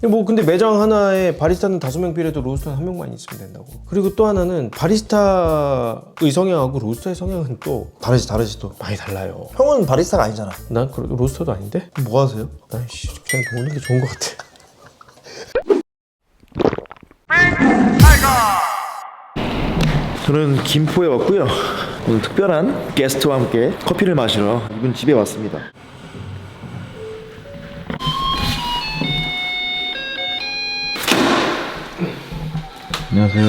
뭐 근데 매장 하나에 바리스타는 5명 필요해도 로스터는 1명만 있으면 된다고. 그리고 또 하나는 바리스타의 성향하고 로스터의 성향은 또 다르지 또. 많이 달라요. 형은 바리스타가 아니잖아. 난 그래도 로스터도 아닌데? 뭐 하세요? 난 그냥 노는 게 좋은 것 같아. 저는 김포에 왔고요. 오늘 특별한 게스트와 함께 커피를 마시러 이분 집에 왔습니다. 안녕하세요.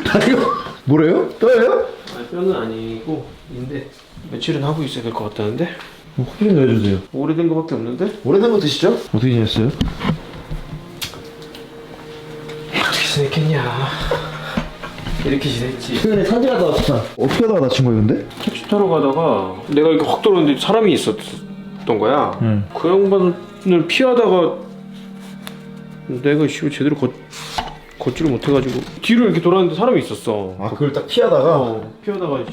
다리가 뭐래요? 떠요? 아니, 뼈는 아니고 인데 며칠은 하고 있어야 될 것 같다는데? 커피 좀 내주세요. 오래된 거밖에 없는데? 오래된 거 드시죠? 어떻게 지냈어요? 어떻게 지냈겠냐. 이렇게 지냈지. 최근에 산지 갔다 왔잖아. 어떻게 하다가 다친 거예요 근데? 택시 타러 가다가 내가 이렇게 확 돌았는데 사람이 있었던 거야. 그 양반을 피하다가 내가 제대로 걷지를 못해가지고 뒤로 이렇게 돌았는데 사람이 있었어. 아 그걸 딱 피하다가? 피하다가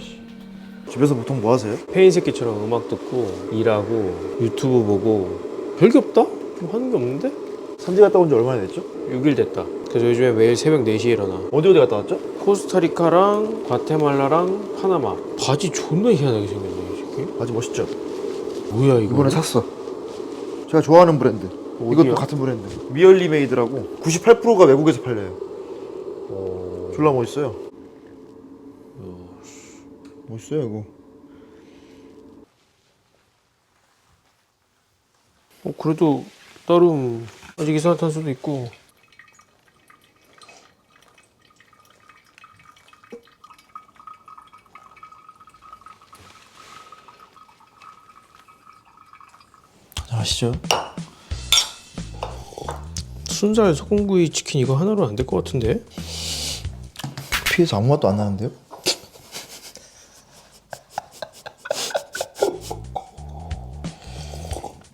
집에서 보통 뭐 하세요? 페인 새끼처럼 음악 듣고 일하고 유튜브 보고 별게 없다? 뭐 하는 게 없는데? 산지 갔다 온 지 얼마나 됐죠? 6일 됐다. 그래서 요즘에 매일 새벽 4시에 일어나. 어디 갔다 왔죠? 코스타리카랑 과테말라랑 파나마. 바지 존나 희한하게 생겼네 이 새끼. 바지 멋있죠? 뭐야 이거? 이번에 샀어. 제가 좋아하는 브랜드. 어디야? 이것도 같은 브랜드. 미얼리 메이드라고 98%가 외국에서 팔려요. 졸라 멋있어요. 멋있어요 이거. 그래도 나름 아직 이산화탄소도 있고. 아시죠? 순살 소금구이 치킨 이거 하나로 안 될 것 같은데? 피해서 아무 맛도 안 나는데요?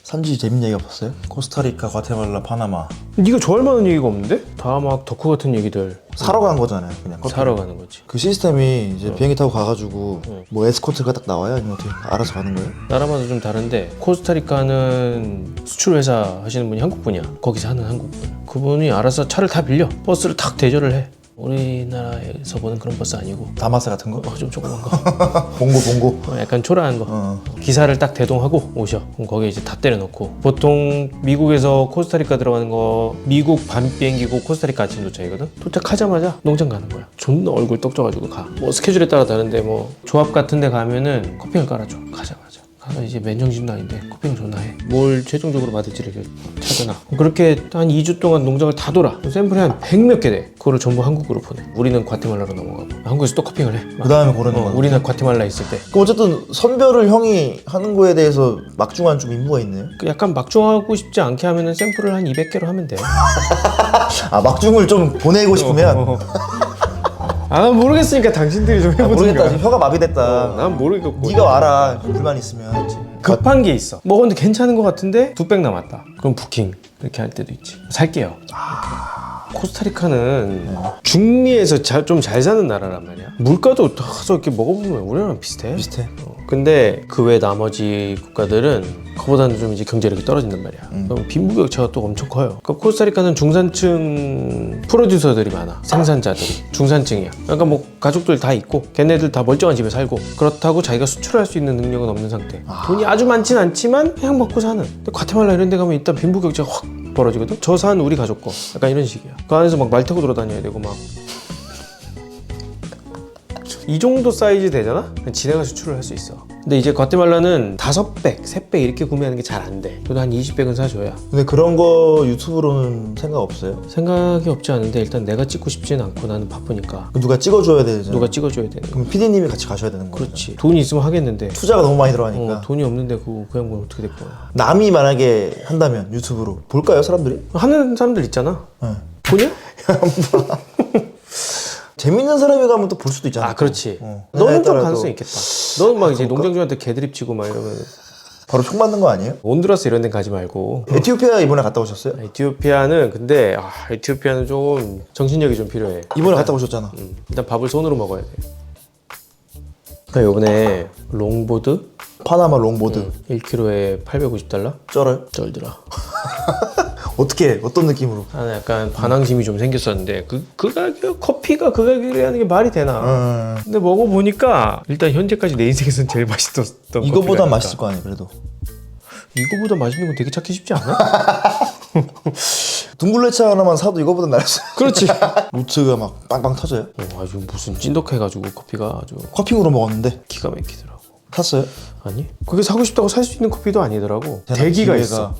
산지 재밌는 얘기 없었어요? 코스타리카, 과테말라, 파나마 네가 좋아할 만한 얘기가 없는데? 다 막 덕후 같은 얘기들. 사러 간 거잖아요 그냥 커피를. 사러 가는 거지. 그 시스템이 이제 비행기 타고 가가지고 뭐 에스코트가 딱 나와요? 아니면 어떻게 알아서 가는 거예요? 나라마다 좀 다른데 코스타리카는 수출 회사 하시는 분이 한국 분이야. 거기서 하는 한국 분. 그분이 알아서 차를 다 빌려. 버스를 탁 대절을 해. 우리나라에서 보는 그런 버스 아니고 다마스 같은 거? 좀 조그만 거. 봉고 약간 초라한 거. 기사를 딱 대동하고 오셔. 그럼 거기에 이제 다 때려놓고. 보통 미국에서 코스타리카 들어가는 거 미국 밤 비행기고 코스타리카 아침 도착이거든. 도착하자마자 농장 가는 거야. 존나 얼굴 떡져가지고 가. 뭐 스케줄에 따라 다른데 뭐 조합 같은 데 가면은 커피를 깔아줘. 가자마자. 가서 이제 맨정신도 아닌데 커피는 존나 해. 뭘 최종적으로 받을지를 찾아놔. 그렇게 한 2주 동안 농장을 다 돌아. 샘플이 한 100몇 개 돼. 그거를 전부 한국으로 보내. 우리는 과테말라로 넘어가고 한국에서 또 커핑을 해. 그 다음에 고르는 거. 우리는 과테말라 있을 때. 그럼 어쨌든 선별을 형이 하는 거에 대해서 막중한 좀 임무가 있네요. 약간 막중하고 싶지 않게 하면은 샘플을 한 200개로 하면 돼. 아 막중을 좀 보내고 싶으면 난 모르겠으니까 당신들이 좀 해보든가. 모르겠다 지금 혀가 마비됐다. 난 모르겠고. 네가 와라 불만 있으면. 급한 게 있어. 먹었는데 괜찮은 것 같은데 2백 남았다. 그럼 부킹 이렇게 할 때도 있지. 살게요. 코스타리카는 중미에서 좀 잘 사는 나라란 말이야. 물가도 가서 이렇게 먹어보면 우리나라랑 비슷해. 비슷해. 근데 그 외 나머지 국가들은 그보다는 좀 이제 경제력이 떨어진단 말이야. 그럼 빈부격차가 또 엄청 커요. 그러니까 코스타리카는 중산층 프로듀서들이 많아. 생산자들이 중산층이야. 그러니까 뭐 가족들 다 있고 걔네들 다 멀쩡한 집에 살고 그렇다고 자기가 수출할 수 있는 능력은 없는 상태. 돈이 아주 많진 않지만 그냥 먹고 사는. 근데 과테말라 이런 데 가면 일단 빈부격차가 확 벌어지거든. 저 산 우리 가족 거 약간 이런 식이야. 그 안에서 막 말 타고 돌아다녀야 되고 막 이 정도 사이즈 되잖아? 지네가 수출을 할 수 있어. 근데 이제 과테말라는 5백, 3백 이렇게 구매하는 게 잘 안 돼. 그래도 한 20백은 사줘야. 근데 그런 거 유튜브로는 생각 없어요? 생각이 없지 않은데 일단 내가 찍고 싶지는 않고 나는 바쁘니까 누가 찍어줘야 되잖아. 누가 찍어줘야 되는 거야. 그럼 PD님이 같이 가셔야 되는 거죠. 그렇지. 돈이 있으면 하겠는데 투자가 너무 많이 들어가니까. 돈이 없는데 그 양반 어떻게 될 거야. 남이 만약에 한다면 유튜브로 볼까요 사람들이? 하는 사람들 있잖아. 네. 보냐? 재밌는 사람이 가면 또 볼 수도 있잖아. 아 그렇지. 네, 너는 좀 따라 가능성이 있겠다. 너는 막 이제 농장주한테 개드립 치고 막 이러면 바로 총 맞는 거 아니에요? 온두라스 이런 데 가지 말고. 에티오피아 이번에 갔다 오셨어요? 에티오피아는 근데 에티오피아는 좀 정신력이 좀 필요해. 이번에 갔다 오셨잖아. 일단 밥을 손으로 먹어야 돼. 나 요번에 롱보드 파나마 롱보드 1kg에 $850? 쩔어요? 쩔더라. 어떻게 어떤 느낌으로? 나는 약간 반항심이 좀 생겼었는데 그 가격 커피가 그 가격이라는 게 말이 되나? 근데 먹어보니까 일단 현재까지 내 인생에서는 제일 맛있었던 이거보다 커피라니까. 맛있을 거 아니에요 그래도. 이거보다 맛있는 건 되게 찾기 쉽지 않아? 둥글레차 하나만 사도 이거보다 나았어요. 그렇지. 루트가 막 빵빵 터져요. 아주 무슨 찐덕해가지고 커피가 아주 커피으로 먹었는데 기가 막히더라고. 샀어요? 아니? 그게 사고 싶다고 살 수 있는 커피도 아니더라고. 대단 대기가 기회가- 있어.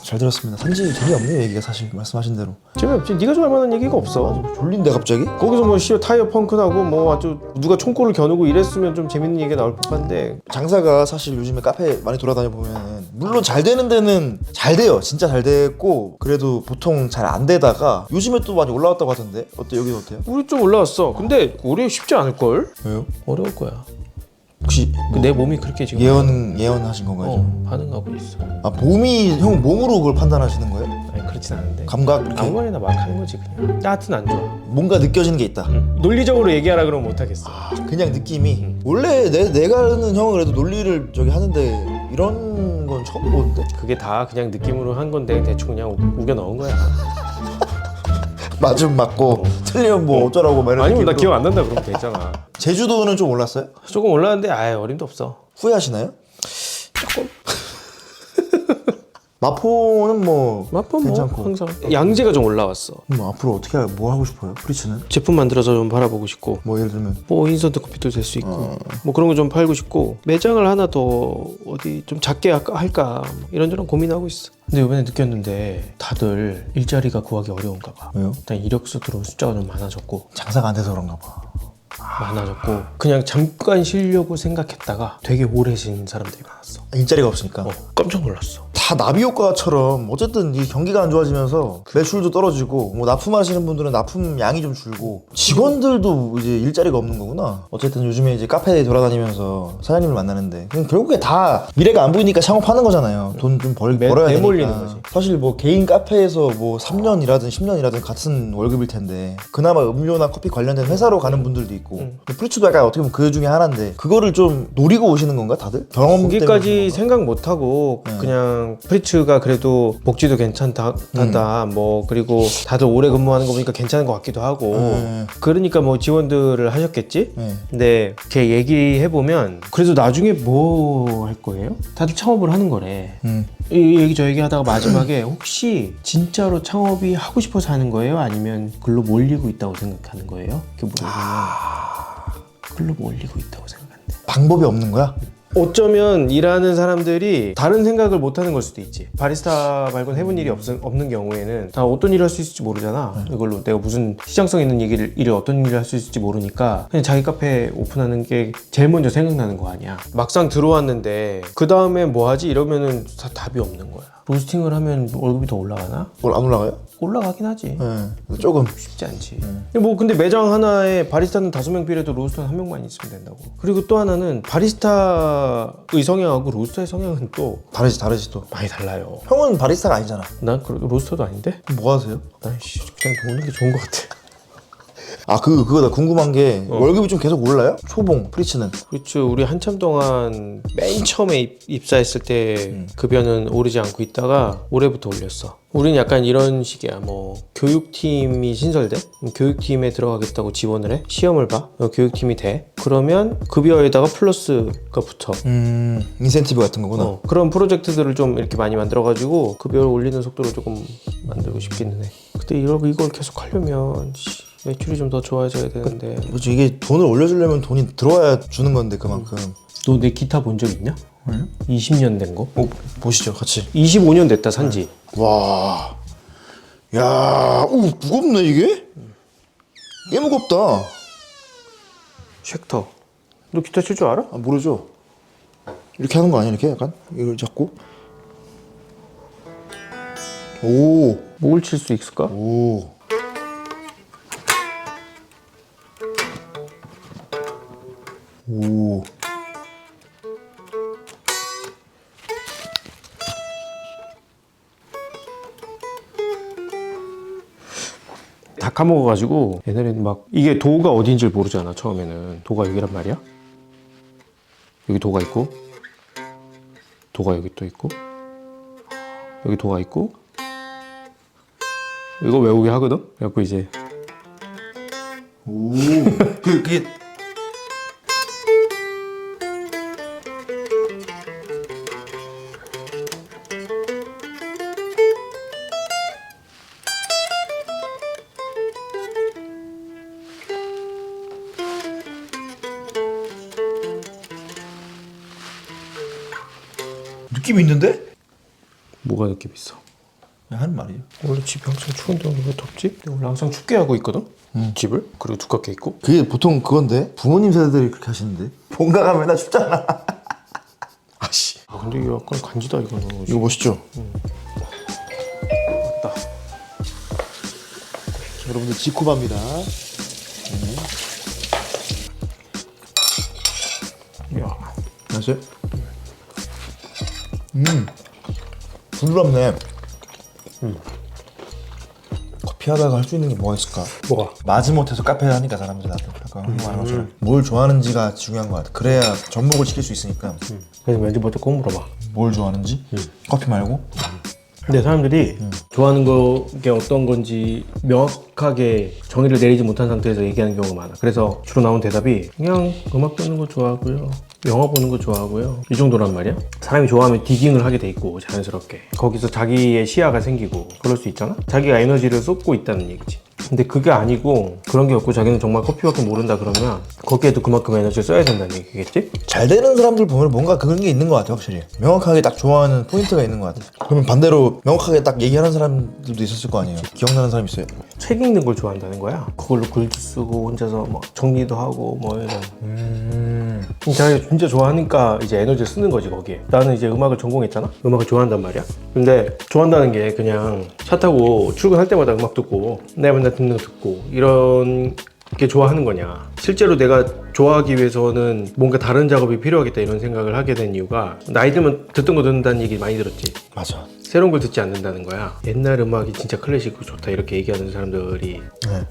잘 들었습니다. 산지 재미없네요 얘기가 사실 말씀하신 대로. 재미없지. 네가 좋아할 만한 얘기가 없어. 졸린데 갑자기? 거기서 뭐 씨어 타이어 펑크 나고 뭐 아주 누가 총구를 겨누고 이랬으면 좀 재밌는 얘기가 나올 법한데 장사가 사실 요즘에 카페 많이 돌아다녀 보면은 물론 잘 되는 데는 잘 돼요. 진짜 잘 됐고 그래도 보통 잘 안 되다가 요즘에 또 많이 올라왔다고 하던데 어때 여기는 어때요? 우리 좀 올라왔어. 근데 우리 쉽지 않을걸? 왜요? 어려울 거야. 혹시 내 몸이 그렇게 지금 예언하신 건가요? 반응하고 있어. 아 몸이 형 몸으로 그걸 판단하시는 거예요? 아니 그렇진 않은데 감각 이렇게 아무 말이나 막 하는 거지 그냥. 하여튼 안 좋아. 뭔가 느껴지는 게 있다. 논리적으로 얘기하라 그러면 못하겠어. 그냥 느낌이 원래 내가 아는 형은 그래도 논리를 저기 하는데 이런 건 처음 보는데. 그게 다 그냥 느낌으로 한 건데 대충 그냥 우겨 넣은 거야. 맞으면 맞고 틀리면 뭐 어쩌라고 막 이런 아니면 나 느낌으로. 기억 안 난다 그러면 되잖아. 제주도는 좀 올랐어요? 조금 올랐는데 아예 어림도 없어. 후회하시나요? 조금. 마포는 뭐 맛본 뭐 괜찮고. 항상 양재가 좀 올라왔어. 뭐 앞으로 어떻게 뭐 하고 싶어요? 프리츠는? 제품 만들어서 좀 팔아보고 싶고 뭐 예를 들면 뭐 인스턴트 커피도 될 수 있고 뭐 그런 거 좀 팔고 싶고 매장을 하나 더 어디 좀 작게 할까 뭐 이런저런 고민하고 있어. 근데 이번에 느꼈는데 다들 일자리가 구하기 어려운가 봐. 왜요? 일단 이력서 들어온 숫자가 좀 많아졌고 장사가 안 돼서 그런가 봐. 그냥 잠깐 쉬려고 생각했다가 되게 오래 쉰 사람들이 많았어. 일자리가 없으니까. 깜짝 놀랐어. 다 나비 효과처럼 어쨌든 이 경기가 안 좋아지면서 매출도 떨어지고 뭐 납품하시는 분들은 납품 양이 좀 줄고 직원들도 이제 일자리가 없는 거구나. 어쨌든 요즘에 이제 카페에 돌아다니면서 사장님을 만나는데 그럼 결국에 다 미래가 안 보이니까 창업하는 거잖아요. 돈 좀 벌어야 되니까. 내몰리는 거지. 사실 뭐 개인 카페에서 뭐 3년이라든 10년이라든 같은 월급일 텐데 그나마 음료나 커피 관련된 회사로 가는 분들도 있고 프리츠도 약간 어떻게 보면 그 중에 하나인데 그거를 좀 노리고 오시는 건가 다들? 경험 때문에 거기까지 오시는 건가? 생각 못 하고 그냥 프리츠가 그래도 복지도 괜찮다 뭐 그리고 다들 오래 근무하는 거 보니까 괜찮은 것 같기도 하고 그러니까 뭐 지원들을 하셨겠지. 네. 근데 이렇게 얘기해 보면 그래도 나중에 뭐 할 거예요? 다들 창업을 하는 거래. 이 얘기 저 얘기 하다가 마지막에 혹시 진짜로 창업이 하고 싶어서 하는 거예요? 아니면 글로 몰리고 있다고 생각하는 거예요? 이렇게 물어보면 글로 몰리고 있다고 생각한대. 방법이 없는 거야? 어쩌면 일하는 사람들이 다른 생각을 못 하는 걸 수도 있지. 바리스타 말고는 해본 일이 없는 경우에는 다 어떤 일을 할 수 있을지 모르잖아. 이걸로 내가 무슨 시장성 있는 일을 어떤 일을 할 수 있을지 모르니까 그냥 자기 카페 오픈하는 게 제일 먼저 생각나는 거 아니야. 막상 들어왔는데 그 다음에 뭐 하지? 이러면은 다 답이 없는 거야. 로스팅을 하면 월급이 더 올라가나? 뭘 안 올라가요? 올라가긴 하지. 네. 조금. 쉽지 않지. 뭐 근데 매장 하나에 바리스타는 5명 필요해도 로스터는 1명만 있으면 된다고. 그리고 또 하나는 바리스타의 성향하고 로스터의 성향은 또 다르지 또. 많이 달라요. 형은 바리스타가 아니잖아. 난 로스터도 아닌데? 그럼 뭐 하세요? 난 그냥 노는 게 좋은 것 같아. 아 그거다 궁금한 게 월급이 좀 계속 올라요? 초봉 프리츠는. 그렇죠. 우리 한참 동안 맨 처음에 입사했을 때 급여는 오르지 않고 있다가 올해부터 올렸어. 우리는 약간 이런 식이야. 뭐 교육팀이 신설돼? 교육팀에 들어가겠다고 지원을 해? 시험을 봐? 교육팀이 돼? 그러면 급여에다가 플러스가 붙어. 인센티브 같은 거구나. 그런 프로젝트들을 좀 이렇게 많이 만들어가지고 급여를 올리는 속도를 조금 만들고 싶기는 해. 근데 이걸 계속 하려면 매출이 좀 더 좋아져야 되는데. 그렇지 이게 돈을 올려주려면 돈이 들어와야 주는 건데 그만큼. 너 내 기타 본 적 있냐? 20년 된 거? 보시죠 같이. 25년 됐다 산지. 와. 야, 오 무겁네 이게? 꽤 무겁다. 쉑터. 너 기타 칠 줄 알아? 아 모르죠. 이렇게 하는 거 아니야 이렇게 약간 이걸 잡고. 오. 뭘 칠 수 있을까? 오. 오. 다 까먹어가지고 옛날에는 막 이게 도가 어딘지 모르잖아. 처음에는 도가 여기란 말이야. 여기 도가 있고 도가 여기 또 있고 여기 도가 있고 이거 외우게 하거든. 그래갖고 이제 오, 그게 느낌이 있는데? 뭐가 느낌 있어? 하는 말이에요. 원래 집이 항상 추운데 왜 덥지? 근데 원래 항상 춥게 하고 있거든. 집을 그리고 두껍게 있고. 그게 보통 그건데 부모님 세대들이 그렇게 하시는데 본가 가면 맨날 춥잖아. 아씨. 아 근데 이거 약간 간지다 이거는. 이거 멋있죠? 맞다. 여러분들 지코바입니다. 야. 맛있어요? 부드럽네. 커피 하다가 할 수 있는 게 뭐가 있을까? 뭐가? 마지못해서 카페를 하니까 사람들이 다들 아까 말한 것처럼 뭘 좋아하는지가 중요한 것 같아. 그래야 접목을 시킬 수 있으니까. 그래서 왠지 먼저 꼭 물어봐. 뭘 좋아하는지? 커피 말고? 근데 사람들이 좋아하는 게 어떤 건지 명확하게 정의를 내리지 못한 상태에서 얘기하는 경우가 많아. 그래서 주로 나온 대답이 그냥 음악 듣는 거 좋아하고요, 영화 보는 거 좋아하고요, 이 정도란 말이야. 사람이 좋아하면 디깅을 하게 돼 있고 자연스럽게 거기서 자기의 시야가 생기고 그럴 수 있잖아. 자기가 에너지를 쏟고 있다는 얘기지. 근데 그게 아니고 그런 게 없고 자기는 정말 커피밖에 모른다 그러면 거기에도 그만큼 에너지를 써야 된다는 얘기겠지? 잘 되는 사람들 보면 뭔가 그런 게 있는 것 같아. 확실히 명확하게 딱 좋아하는 포인트가 있는 것 같아. 그러면 반대로 명확하게 딱 얘기하는 사람들도 있었을 거 아니에요. 기억나는 사람 있어요? 책 읽는 걸 좋아한다는 거야. 그걸로 글도 쓰고 혼자서 뭐 정리도 하고 뭐 이런. 자기가 진짜 좋아하니까 이제 에너지를 쓰는 거지 거기에. 나는 이제 음악을 전공했잖아. 음악을 좋아한단 말이야. 근데 좋아한다는 게 그냥 차 타고 출근할 때마다 음악 듣고 내가 맨날 듣는 거 듣고 이런 게 좋아하는 거냐. 실제로 내가 좋아하기 위해서는 뭔가 다른 작업이 필요하겠다 이런 생각을 하게 된 이유가 나이 들면 듣던 거 듣는다는 얘기 많이 들었지. 맞아. 새로운 걸 듣지 않는다는 거야. 옛날 음악이 진짜 클래식으로 좋다 이렇게 얘기하는 사람들이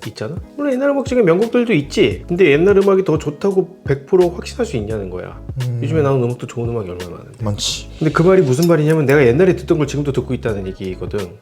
있잖아. 물론 옛날 음악 중에 명곡들도 있지. 근데 옛날 음악이 더 좋다고 100% 확신할 수 있냐는 거야. 요즘에 나오는 음악도 좋은 음악이 얼마나 많은데. 많지. 근데 그 말이 무슨 말이냐면 내가 옛날에 듣던 걸 지금도 듣고 있다는 얘기거든.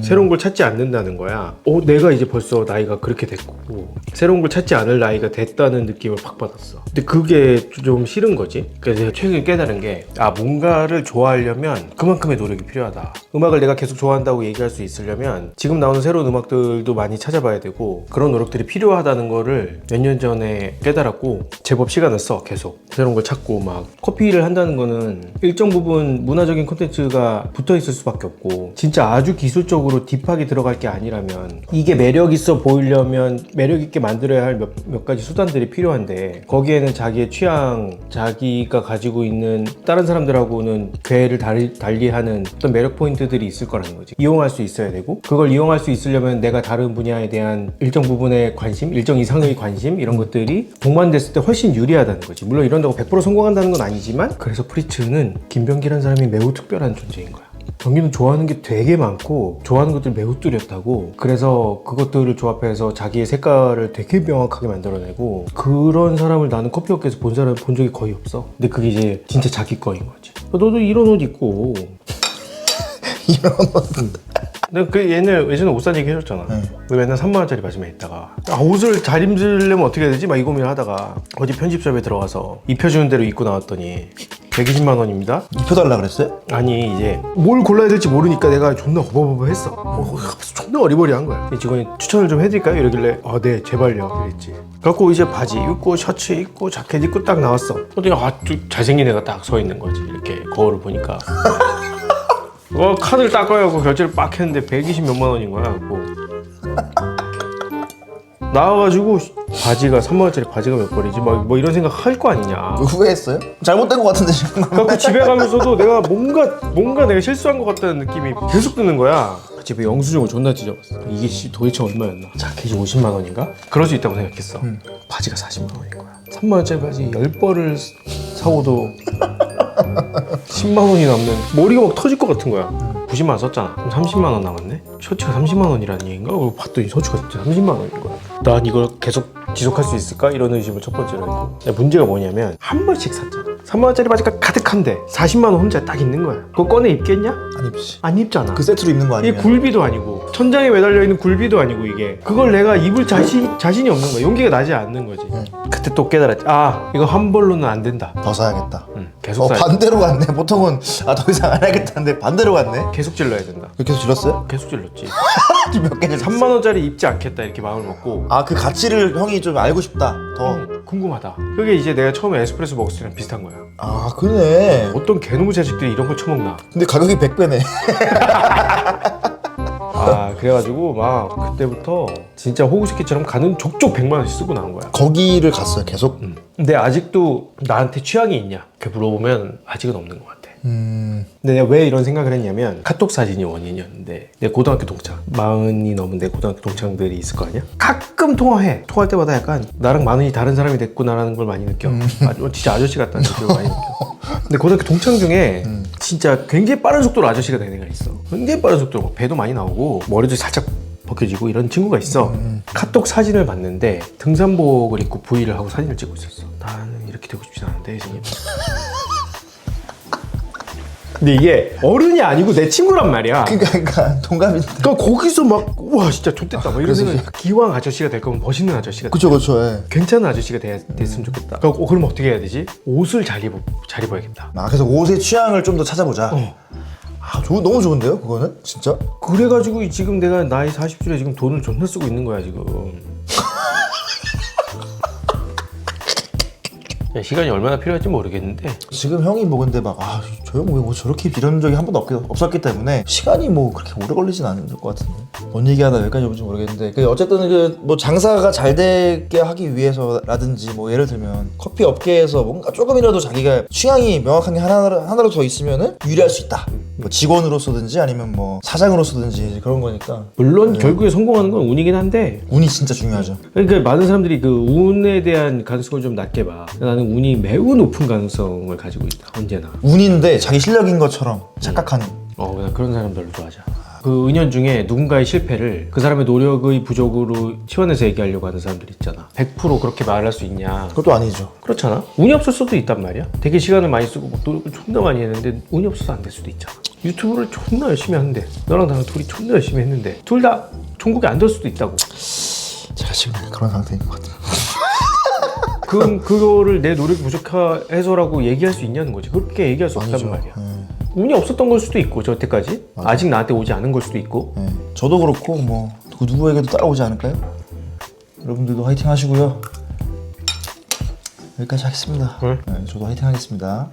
새로운 걸 찾지 않는다는 거야. 내가 이제 벌써 나이가 그렇게 됐고 새로운 걸 찾지 않을 나이가 됐다는 느낌을 팍 받았어. 근데 그게 좀 싫은 거지. 그래서 제가 최근에 깨달은 게 뭔가를 좋아하려면 그만큼의 노력이 필요하다. 음악을 내가 계속 좋아한다고 얘기할 수 있으려면 지금 나오는 새로운 음악들도 많이 찾아봐야 되고 그런 노력들이 필요하다는 거를 몇 년 전에 깨달았고 제법 시간을 써. 계속 새로운 걸 찾고 막 커피를 한다는 거는 일정 부분 문화적인 콘텐츠가 붙어 있을 수밖에 없고 진짜 아주 기술적으로 딥하게 들어갈 게 아니라면 이게 매력 있어 보이려면 매력 있게 만들어야 할 몇 가지 수단들이 필요한데 거기에는 자기의 취향, 자기가 가지고 있는 다른 사람들하고는 궤를 달리하는 어떤 매력 포인트들이 있을 거라는 거지. 이용할 수 있어야 되고 그걸 이용할 수 있으려면 내가 다른 분야에 대한 일정 부분의 관심, 일정 이상의 관심 이런 것들이 동반됐을 때 훨씬 유리하다는 거지. 물론 이런다고 100% 성공한다는 건 아니지만 그래서 프리츠는 김병기라는 사람이 매우 특별한 존재인 거야. 병기는 좋아하는 게 되게 많고 좋아하는 것들이 매우 뚜렷하고 그래서 그것들을 조합해서 자기의 색깔을 되게 명확하게 만들어내고 그런 사람을 나는 커피업계에서 본 적이 거의 없어. 근데 그게 이제 진짜 자기 거인 거지. 너도 이런 옷 입고 이런 내가 그 예전에 옷 산 얘기 해줬잖아. 왜 맨날 3만 원짜리 바지만 입다가 옷을 잘 입으려면 어떻게 해야 되지? 막 이 고민을 하다가 어디 편집샵에 들어가서 입혀주는 대로 입고 나왔더니 120만 원입니다. 입혀달라 그랬어요? 아니 이제 뭘 골라야 될지 모르니까 내가 존나 허버허버했어. 존나 어리버리한 거야. 이 직원이 추천을 좀 해드릴까요? 이러길래 네 제발요 이랬지. 그래갖고 이제 바지 입고 셔츠 입고 자켓 입고 딱 나왔어. 어디 잘생긴 애가 딱 서 있는 거지. 이렇게 거울을 보니까 카드를 닦아야 하고 결제를 빡 했는데 120 몇만 원인 거야. 나와가지고 바지가 3만 원짜리 바지가 몇 벌이지? 뭐 이런 생각 할 거 아니냐. 후회했어요? 잘못된 것 같은데 지금. 그래갖고 집에 가면서도 내가 뭔가 내가 실수한 것 같다는 느낌이 계속 드는 거야. 집에 영수증을 존나 찢어봤어. 이게 도대체 얼마였나? 자켓이 50만 원인가? 그럴 수 있다고 생각했어. 바지가 40만 원인 거야. 3만 원짜리 바지 10벌을 사고도 10만 원이 남는 머리가 막 터질 것 같은 거야. 90만 원 썼잖아. 그럼 30만 원 남았네? 셔츠가 30만 원이라는 얘기인가? 그리고 봤더니 셔츠가 진짜 30만 원인 거야. 난 이걸 계속 지속할 수 있을까? 이런 의심을 첫 번째로 했고. 근데 문제가 뭐냐면 한 벌씩 샀잖아. 3만 원짜리 바지가 가득한데 40만 원 혼자 딱 있는 거야. 그거 꺼내 입겠냐? 안 입지. 안 입잖아. 그 세트로 입는 거 이게 아니면. 굴비도 아니고 천장에 매달려 있는 굴비도 아니고 이게 그걸 내가 입을 자신이 없는 거야. 용기가 나지 않는 거지. 그때 또 깨달았지. 아 이거 한 벌로는 안 된다. 더 사야겠다. 계속 사야 반대로 갔네. 보통은 더 이상 안 하겠다는데 반대로 갔네. 계속 질러야 된다. 계속 질렀어요? 계속 질렀지. 몇 개 질렀어? 3만 원짜리 입지 않겠다 이렇게 마음을 먹고. 그 가치를 형이 좀 알고 싶다. 더. 궁금하다. 그게 이제 내가 처음에 에스프레소 먹었을 때랑 비슷한 거야. 그러네. 어떤 개놈의 자식들이 이런 걸 처먹나. 근데 가격이 100배네. 그래가지고 막 그때부터 진짜 호구새끼처럼 가는 족족 100만 원씩 쓰고 나온 거야. 거기를 갔어요, 계속? 근데 아직도 나한테 취향이 있냐? 이렇게 물어보면 아직은 없는 것 같아. 음. 근데 내가 왜 이런 생각을 했냐면 카톡 사진이 원인이었는데 내 고등학교 동창 40이 넘은 내 고등학교 동창들이 있을 거 아니야? 가끔 통화해. 통화할 때마다 약간 나랑 많이 다른 사람이 됐구나라는 걸 많이 느껴. 진짜 아저씨 같다는 느낌을 많이 느껴. 근데 고등학교 동창 중에 진짜 굉장히 빠른 속도로 아저씨가 되는 애가 있어. 굉장히 빠른 속도로 배도 많이 나오고 머리도 살짝 벗겨지고 이런 친구가 있어. 카톡 사진을 봤는데 등산복을 입고 V를 하고 사진을 찍고 있었어. 나는 이렇게 되고 싶진 않은데 선생님. 근데 이게 어른이 아니고 내 친구란 말이야. 그러니까 동갑인데. 그러니까 거기서 막 와 진짜 좋댔다 막 이런 그래서 생각. 기왕 아저씨가 될 거면 멋있는 아저씨가 그쵸. 예. 괜찮은 아저씨가 됐으면 좋겠다. 그럼 어떻게 해야 되지? 옷을 잘 입어야겠다. 그래서 옷의 취향을 좀 더 찾아보자. 너무 좋은데요, 그거는? 진짜? 그래가지고 지금 내가 나이 40줄에 지금 돈을 존나 쓰고 있는 거야 지금. 시간이 얼마나 필요할지 모르겠는데 지금 형이 뭐 근데 저 형 왜 뭐 저렇게 이런 적이 한 번도 없었기 때문에 시간이 뭐 그렇게 오래 걸리진 않을 것 같은데. 뭔 얘기하다 여기까지 오는지 모르겠는데 어쨌든 뭐 장사가 잘 되게 하기 위해서라든지 뭐 예를 들면 커피 업계에서 뭔가 조금이라도 자기가 취향이 명확한 게 하나로 더 있으면은 유리할 수 있다. 뭐 직원으로서든지 아니면 뭐 사장으로서든지 그런 거니까. 물론 결국에 성공하는 건 운이긴 한데 운이 진짜 중요하죠. 그러니까 많은 사람들이 그 운에 대한 가능성을 좀 낮게 봐. 나는 운이 매우 높은 가능성을 가지고 있다. 언제나. 운인데 자기 실력인 것처럼 착각하는. 그냥 그런 사람들을 좋아하자. 그 은연 중에 누군가의 실패를 그 사람의 노력의 부족으로 치환해서 얘기하려고 하는 사람들 있잖아. 100% 그렇게 말할 수 있냐? 그것도 아니죠. 그렇잖아. 운이 없을 수도 있단 말이야. 되게 시간을 많이 쓰고 막 노력을 존나 많이 했는데 운이 없어서 안 될 수도 있잖아. 유튜브를 존나 열심히 하는데 너랑 나랑 둘이 존나 열심히 했는데 둘 다 종국이 안 될 수도 있다고. 제가 지금 그런 상태인 것 같아요. 그럼 그거를 내 노력이 부족해서라고 얘기할 수 있냐는 거지. 그렇게 얘기할 수 없단 말이야. 운이 없었던 걸 수도 있고 저때까지 아직 나한테 오지 않은 걸 수도 있고. 저도 그렇고 뭐 누구에게도 따라오지 않을까요? 여러분들도 화이팅 하시고요. 여기까지 하겠습니다. 네. 저도 화이팅 하겠습니다.